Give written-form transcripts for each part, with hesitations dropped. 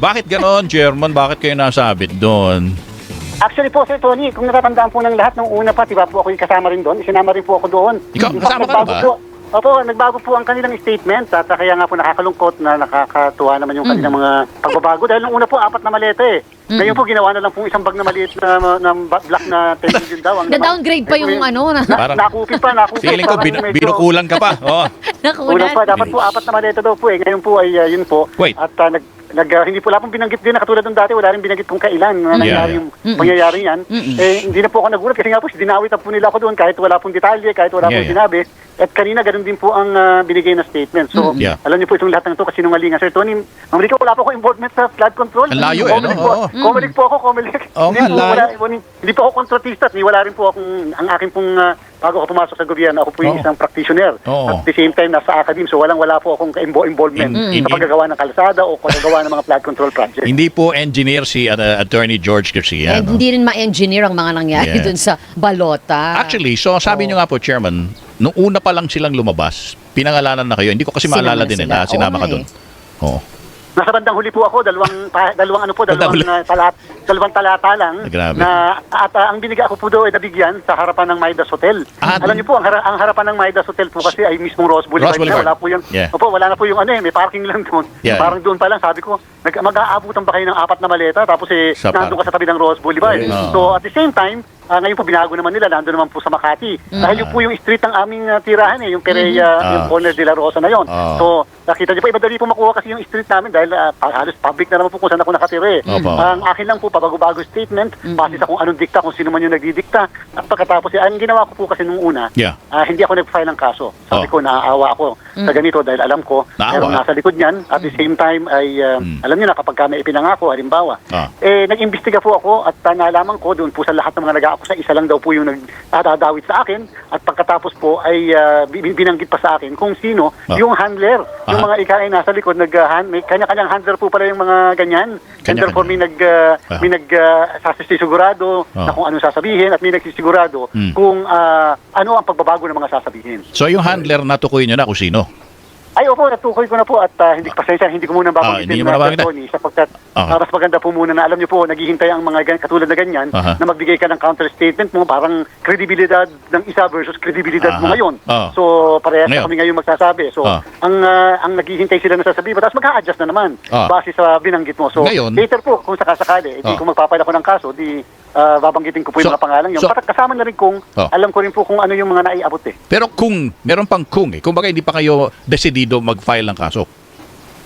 Bakit ganon, Chairman? Bakit kayo nasabit doon? Actually po, Sir Tony, kung natatandaan po ng lahat, nung una pa, diba po ako yung kasama rin doon, isinama rin po ako doon. Ikaw, In fact, kasama ka na ba? Opo, nagbago po ang kanilang statement at kaya nga po nakakalungkot na nakakatuwa naman yung kanilang mga pagbabago. Dahil nung una po, 4 na maleta eh. Ngayon po, ginawa na lang po isang bag na maliit na black na 10 million daw. Na-downgrade pa yung ano. Parang- Nakupi pa. Feeling ko, Parang medyo- binukulan ka pa. Oh. Una pa, Nakunan. dapat po 4 na maleta daw po eh. Ngayon po ay yun po. Wait. At hindi po wala pong binanggit din na katulad ng dati, wala rin binanggit kung kailan na nangyari yung pangyayari yan. Eh, hindi na po ako nagulat kasi nga po, dinawit na po nila ako doon kahit wala pong detalye, kahit wala pong sinabi. At kanina, ganun din po ang binigay na statement. So, alam niyo po itong lahat ng ito kasi sinungalingan. Sir Tony, mamalik ko, wala po ako involvement sa flood control. Ang layo eh, no? Comelec po ako, Comelec. Oo nga, layo. Hindi po ako kontratista at wala rin po akong, ang akin pong, bago ako pumasok sa gobyerno, ako po yung isang practitioner. At the same time, nasa academe. So, wala po akong involvement sa paggagawa ng kalsada o paggagawa ng mga flood control project. Hindi po engineer si Attorney George Garcia. Eh, hindi rin ma-engineer ang mga nangyari dun sa balota. Actually, so sabi nyo nga po, Chairman, nung una pa lang silang lumabas, pinangalanan na kayo. Hindi ko kasi maalala din sila. sinama ka Oo, doon. Oo. Nasa bandang huli po ako, dalawang talata lang. Grabe. At ang binigay ako po doon ay nabigyan sa harapan ng Midas Hotel. Alam niyo po, ang harapan ng Midas Hotel po kasi ay mismong Ross Boulevard. Wala po yung, wala na po yung may parking lang doon. Parang doon pa lang, sabi ko, mag-aabutan ba kayo ng 4 na maleta? Tapos nandun ka sa tabi ng Ross Boulevard. So at the same time, ngayon po binago naman nila, nandun naman po sa Makati. Dahil yung po yung street ng aming tirahan yung Pereya, yung corner de la Rosa na yon. So nakita niyo po, iba dali po makuha kasi yung street namin dahil halos public na naman po kung saan ako nakatira. Ang akin lang po, pabago-bago statement, base sa kung anong dikta, kung sino man yung nagdidikta. At pagkatapos, ang ginawa ko po kasi nung una, hindi ako nag-file ng kaso. Sabi ko, naaawa ako sa ganito dahil alam ko, pero nasa likod niyan, at the same time ay, alam niyo na kapag may ipinangako, halimbawa, nag-imbestiga po ako at nalaman ko doon po sa lahat ng mga nag-aako sa isa lang daw po yung nagdadawit sa akin at pagkatapos po ay binanggit pa sa akin kung sino yung handler, yung mga ika ay nasa likod, may kanya-kanyang handler po pala yung mga ganyan. And therefore may nagsisigurado na kung anong sasabihin at may nagsisigurado kung ano ang pagbabago ng mga sasabihin. So yung handler, natukoy nyo na kung sino? Ay, opo, natukoy ko na po at hindi ko muna babanggitin na Tony sapagkat mas maganda po muna na alam niyo po, naghihintay ang mga katulad na ganyan na magbigay ka ng counter statement mo, parang kredibilidad ng isa versus kredibilidad mo ngayon. So, parehas na kami ngayon magsasabi. So, ang naghihintay sila na sasabihin, tapos mag-a-adjust na naman base sa binanggit mo. So, later po, kung sakasakali, kung magpapail ako ng kaso, babanggitin ko po yung mga pangalan yun. Kasama na rin kung, alam ko rin po kung ano yung mga naiabot eh. Pero kung, meron pang kung kumbaga hindi pa kayo decidido mag-file ng kaso.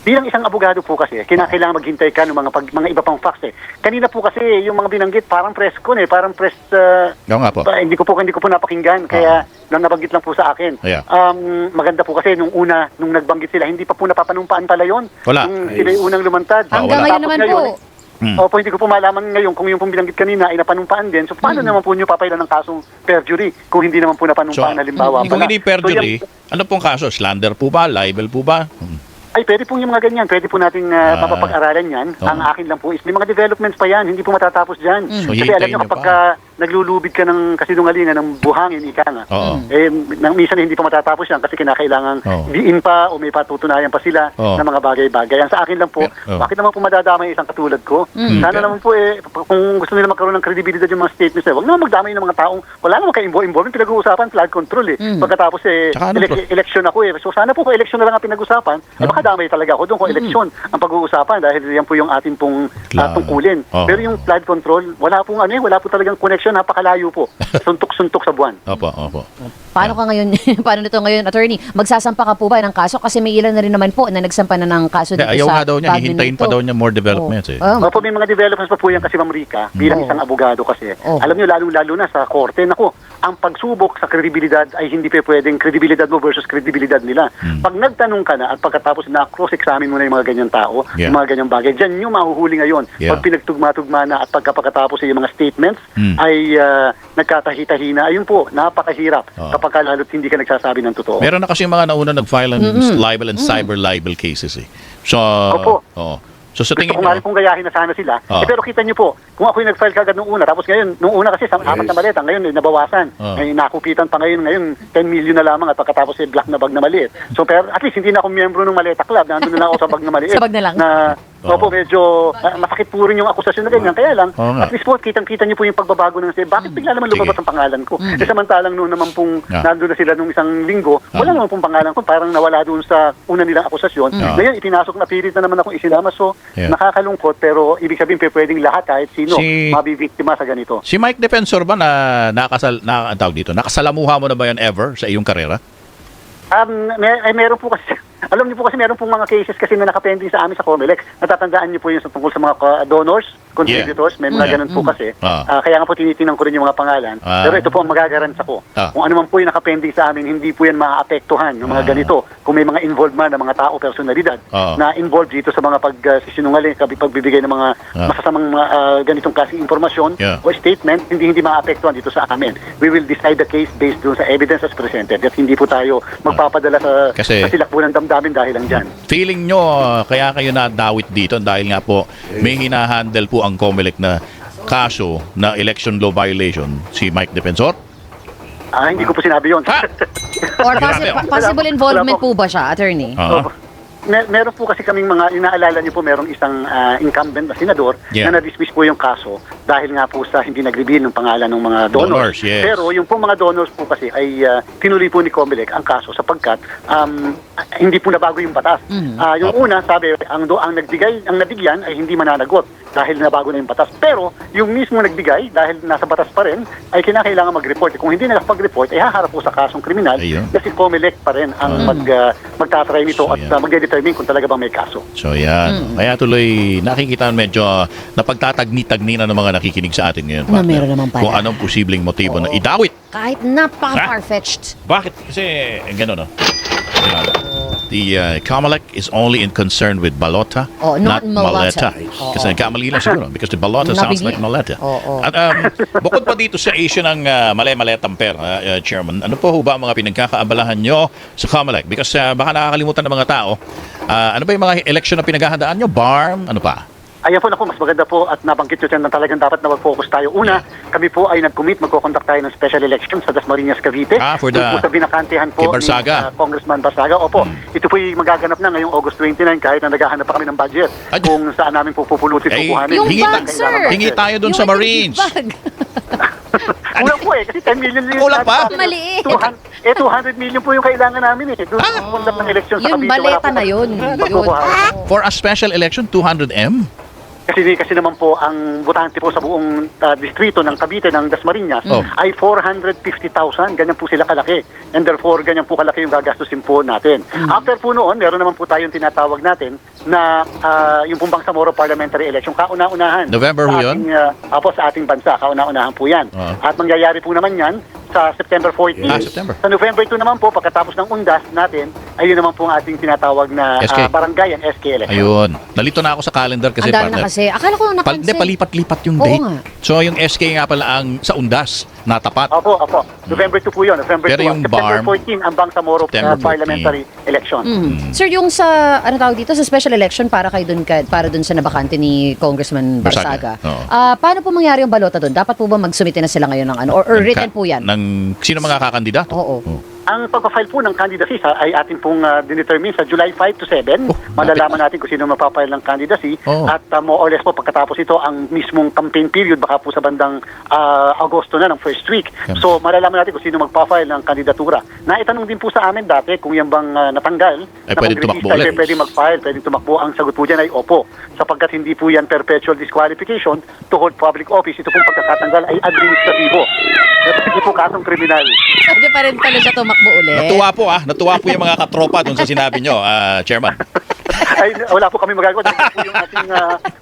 Bilang isang abogado po kasi, kinakailangan maghintay ka ng mga iba pang facts eh. Kanina po kasi yung mga binanggit parang press nga po. Hindi ko po napakinggan kaya lang nabanggit lang po sa akin. Maganda po kasi nung nagbanggit sila, hindi pa po napapanumpaan pala yon. Wala. Nung sila yung unang lumantad. Hanggang ngayon naman po. Opo, hindi ko po malaman ngayon kung yung pong binanggit kanina ay napanumpaan din. So, paano naman po nyo papailan ng kasong perjury kung hindi naman po napanumpaan halimbawa? Kung hindi perjury, ano pong kaso? Slander po ba? Libel po ba? Ay, pwede pong yung mga ganyan. Pwede po natin mapapag-aralan yan. Ang akin lang po is, may mga developments pa yan. Hindi po matatapos dyan. So, kasi alam nyo kapag naglulubid ka ng kasinungalingan ng buhangin, ika nga. Minsan hindi pa matatapos yan kasi kinakailangan diin pa o may patutunayan pa sila ng mga bagay-bagay. Yan sa akin lang po, bakit naman po madadamay isang katulad ko? Sana naman po kung gusto nila magkaroon ng kredibilidad yung mga statements na, huwag naman magdamay ng mga taong, wala naman ka-involvement, pinag-uusapan, flood control Pagkatapos election ako So sana po kung election na lang ang pinag-usapan, baka damay talaga ako doon kung election ang pag-uusapan dahil yan po yung ating pong tungkulin. Pero yung flood control, wala po talagang connection, napakalayo po. Suntok-suntok sa buwan. Opo. Paano ka ngayon, paano nito ngayon, attorney? Magsasampa ka po ba ng kaso? Kasi may ilan na rin naman po na nagsampa na ng kaso dito ayaw sa nga daw niya, hihintayin pa daw niya more developments Opo, may mga developments pa po yan kasi Ma'am Rica, bilang isang abogado kasi. Alam niyo, lalo na sa korte, ang pagsubok sa kredibilidad ay hindi pa pwedeng kredibilidad mo versus kredibilidad nila. Pag nagtanong ka na at pagkatapos na cross-examine mo na yung mga ganyang tao, yung mga ganyang bagay, dyan yung mahuhuli ngayon. Pag pinagtugma-tugma na at pagkapagkatapos yung mga statements ay nagkatahi-tahina, ayun po, napakahirap kapag lalo't hindi ka nagsasabi ng totoo. Meron na kasi mga nauna nag-file ng libel and cyber libel cases So, So sa tingin ko nga rin kung gayahin na sana sila. Pero kita niyo po, kung ako yung nag-file kagad nung una, tapos ngayon, nung una kasi sa 4 na maleta, ngayon nabawasan. Ngayon nakupitan pa ngayon 10 million na lamang at pagkatapos black na bag na maliit. So pero at least hindi na ako miyembro ng maleta club, nandun na lang ako sa bag na maliit. Sa bag na lang. Opo, medyo masakit po rin yung akusasyon na ganyan. Kaya lang, at least po, kitang-kita niyo po yung pagbabago ng bakit bigla naman lumabas ang pangalan ko? Samantalang noon naman pong nandun na sila nung isang linggo, wala naman pong pangalan ko, parang nawala doon sa una nilang akusasyon. Ngayon, itinasok na pilit na naman akong isinama. So, nakakalungkot, pero ibig sabihin, pwedeng lahat kahit sino mabibiktima sa ganito. Si Mike Defensor ba na nakasalamuha mo na ba yan ever sa iyong karera? Meron po kasi, alam niyo po kasi meron pong mga cases kasi na nakapending sa amin sa Comelec. Natatandaan niyo po yung tungkol sa mga donors, contributors, may mga ganun po kasi. Kaya nga po tinitingnan ko rin yung mga pangalan. Pero ito po ang magagaransa ko. Kung ano man po yung nakapending sa amin, hindi po yan maapektuhan ng mga ganito. Kung may mga involved man ng mga tao, personalidad, na involved dito sa mga pagsisinungaling, pagbibigay ng mga masasamang ganitong klaseng informasyon o statement, hindi maapektuhan dito sa amin. We will decide the case based doon sa evidence as presented. At hindi po tayo magpapadala sa silakbunan damdamin dahil lang dyan. Feeling nyo, kaya kayo nadawit dito dahil nga po may hinahandle po ang COMELEC na kaso na election law violation si Mike Defensor? Hindi ko po sinabi yun. Or possible involvement po ba siya, attorney? Meron po kasi kaming mga, inaalala niyo po, merong isang incumbent na senador na na-dismiss po yung kaso dahil nga po sa hindi nag-reveal ng pangalan ng mga donors. Pero yung po mga donors po kasi ay tinuloy po ni COMELEC ang kaso sapagkat hindi po nabago yung batas. Yung una, sabi, ang nabigyan ay hindi mananagot dahil nabago na yung batas. Pero yung mismo nagbigay, dahil nasa batas pa rin, ay kinakailangan mag-report. Kung hindi nakapag-report, ay haharap po sa kasong kriminal kasi COMELEC pa rin ang magtatry nito at magdedetermine kung talaga bang may kaso. So yan. Kaya tuloy nakikita medyo napagtatagni-tagni na ng mga nakikinig sa atin ngayon. Na meron naman pala. Kung anong posibleng motibo na idawit. Kahit napaka-far-fetched. Bakit? Kasi gano'n, no? The COMELEC is only in concern with balota, not Maleta. Kasi nagkamali lang siguro because the balota sounds like Maleta. At bukod pa dito sa issue ng male-maletang pera, Chairman, ano po ba ang mga pinagkakaabalahan nyo sa COMELEC? Because baka nakakalimutan ng mga tao, ano ba yung mga election na pinaghahandaan nyo? BARM? Ano pa? Ayan po, mas maganda po at nabanggit nyo dyan na talagang dapat na mag-focus tayo. Una, kami po ay nag-commit, magkukonduct tayo ng special election sa Dasmariñas, Cavite. For the po sa binakantehan po ni Congressman Barsaga. Opo, ito po yung magaganap na ngayong August 29 kahit na naghahanap pa kami ng budget kung saan namin po pupulutin, kukuhanin. Yung bag, sir! Hingi tayo dun sa Marines. Kulang po kasi 10 million yung kulang pa? Maliit. 200 million po yung kailangan namin doon sa conduct ng election sa Cavite. Yung baleta na yun. For a special election, 200M? Kasi naman po ang botante po sa buong distrito ng Cavite ng Dasmariñas ay 450,000. Ganyan po sila kalaki. And therefore, ganyan po kalaki yung gagastusin po natin. After po noon, meron naman po tayong tinatawag natin na yung pong Bangsamoro Parliamentary Election. Kauna-unahan. November po yun? Sa ating bansa. Kauna-unahan po yan. At mangyayari po naman yan sa September 14. September. Sa November 2 naman po, pagkatapos ng undas natin, ayun naman po ang ating tinatawag na barangay and SK election. Ayun. Nalito na ako sa calendar kasi partner. Kasi akala ko napansin. Palipat-lipat yung date. So yung SK nga pala ang sa undas natapat. Opo. November 2 po yun. November 2. Yung September 14 ang Bangsamoro Parliamentary Election. Sir, yung sa dito sa special election para dun sa nabakante ni Congressman Barsaga. Paano po mangyari yung balota dun? Dapat po ba magsumite na sila ngayon ng or written po yan? Sino mga kakandidato? Oo. Ang pagpa-file po ng candidacy ay ating pong dinetermine sa July 5 to 7. Malalaman natin kung sino mapapile ng candidacy. At more or less po pagkatapos ito, ang mismong campaign period baka po sa bandang Agosto na ng first week. So malalaman natin kung sino magpa-file ng kandidatura. Naitanong din po sa amin dati kung yan bang natanggal. Ay pwede tumakbo ulit. Pwede mag-file, pwede tumakbo. Ang sagot po dyan ay opo. Sapagkat hindi po yan perpetual disqualification to hold public office. Ito pong pagkakatanggal ay administratibo. Hindi po kasong kriminal. Pwede pa rin pala siya tumakbo ulit. Natuwa po yung mga katropa dun sa sinabi nyo, Chairman. Ay, wala po kami magagawa. Dahil po yung ating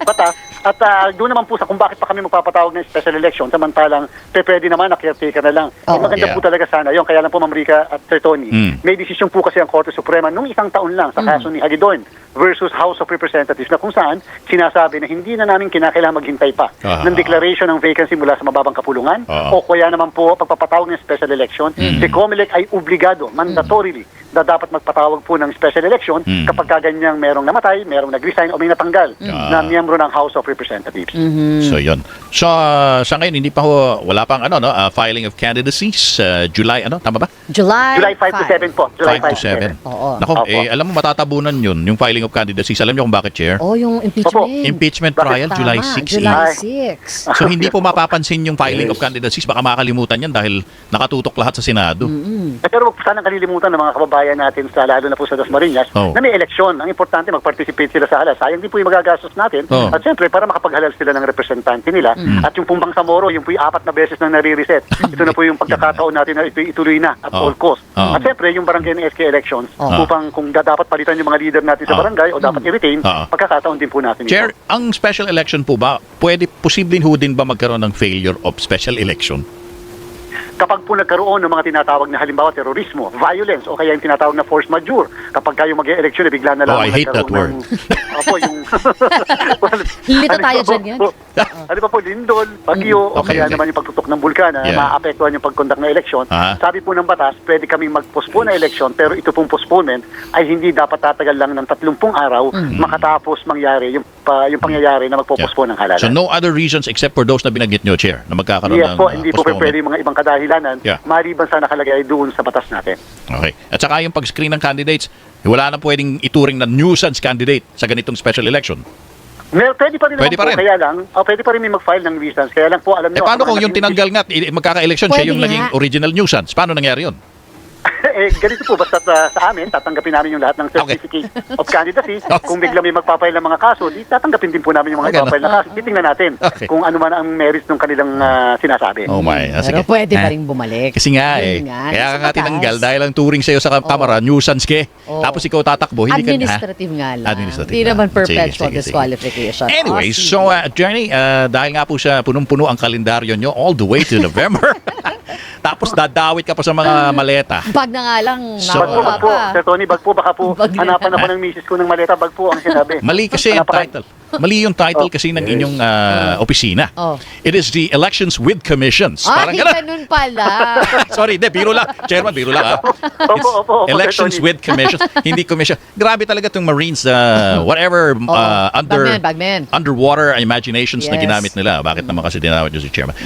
batas. At doon naman po sa kung bakit pa kami magpapatawag ng special election, samantalang pwede naman na caretaker na lang. Maganda po talaga sana yun. Kaya lang po, Ma'am Rica at Sir Tony, may desisyon po kasi ang Korte Suprema nung isang taon lang sa kaso ni Hagedorn versus House of Representatives na kung saan sinasabi na hindi na namin kinakailangan maghintay pa ng declaration ng vacancy mula sa mababang kapulungan o kaya naman po pagpapatawag ng special election, si COMELEC ay obligado, mandatorily, dapat magpatawag po ng special election kapag kaganyang merong namatay, merong nag-resign o may natanggal na miyembro ng House of Representatives. So yun. So sa ngayon hindi pa wala pang filing of candidacies July tama ba? July 5 to 7 po. 5 to 7. Oo. Nako, alam mo matatabunan yun yung filing of candidacies. Alam niyo kung bakit, Chair? Oh, yung impeachment. Impeachment trial Tama, July 6. July 6. So hindi po mapapansin yung filing of candidacies, baka makakalimutan yan dahil nakatutok lahat sa Senado. Pero huwag sanang kalilimutan ng mga kababayan natin lalo na po sa Dasmariñas na may eleksyon. Ang importante mag-participate sila sa halal. Sayang din po yung magagastos natin. At siyempre para makapaghalal sila ng representante nila. At yung pumbang Samoro, yung po yung 4 na beses nang nare-reset. Ito na po yung pagkakataon natin na ito ituloy na at all cost. At siyempre yung barangay ng SK elections upang kung dapat palitan yung mga leader natin sa barangay o dapat i-retain, pagkakataon din po natin Chair, ito. ang special election po ba, posibleng ho din ba magkaroon ng failure of special election? Kapag po nagkaroon ng mga tinatawag na halimbawa terorismo, violence, o kaya yung tinatawag na force majeure, kapag kayo mag-e-election, bigla na lang I hate that word. Opo, yung... Lilito tayo dyan yan. Ano pa po, lindol, bagyo, o kaya naman yung pagtutok ng bulkan na maapektuhan yung pag-conduct ng eleksyon. Sabi po ng batas, pwede kaming mag-postpone na eleksyon, pero ito pong postponement ay hindi dapat tatagal lang ng 30 araw makatapos mangyari yung pangyayari na magpo-postpone ng halalan. So no other reasons except for those na binanggit nyo, Chair, na magkakaroon ng po, hindi po pwede yung mga ibang kadahilanan, maliban sa nakalagay doon sa batas natin. Okay. At saka yung pag-screen ng candidates, wala na pwedeng ituring na nuisance candidate sa ganitong special election. Pwede pa rin naman po, kaya lang, pwede pa rin may mag-file ng nuisance. Kaya lang po, alam nyo... paano kung yung tinanggal nga, magkaka-election siya yung naging original nuisance? Paano nangyari yun? Ganito po, basta sa amin, tatanggapin namin yung lahat ng certificate of candidacy. Kung bigla may magpapail ng mga kaso, tatanggapin din po namin yung mga ipapail na kaso. Titingnan natin kung ano man ang merits ng kanilang sinasabi. Oh my. Pero pwede pa rin bumalik. Kasi nga kaya ka nga tinanggal dahil ang turing sa'yo sa kamara, nuisance ke. Tapos ikaw tatakbo, hindi ka... Administrative nga lang. Administrative Hindi lang. naman perpetual Sige. disqualification. Anyway, so Johnny, dahil nga po siya punong-puno ang kalendaryo nyo all the way to November. Tapos dadawit ka pa sa mga maleta. Bag na nga lang. So, bag po, Sir Tony, bag po, baka po hanapan ako ng misis ko ng maleta, bag po ang sinabi. Mali kasi yung title. Mali yung title kasi ng inyong opisina. It is the Elections with Commissions. Parang ganun pala. Sorry, biro lang. Chairman, biro lang. Opo, Elections with Commissions. Hindi commission. Grabe talaga itong Marines, whatever, Bagman. underwater imaginations na ginamit nila. Bakit naman kasi dinawat nyo si Chairman?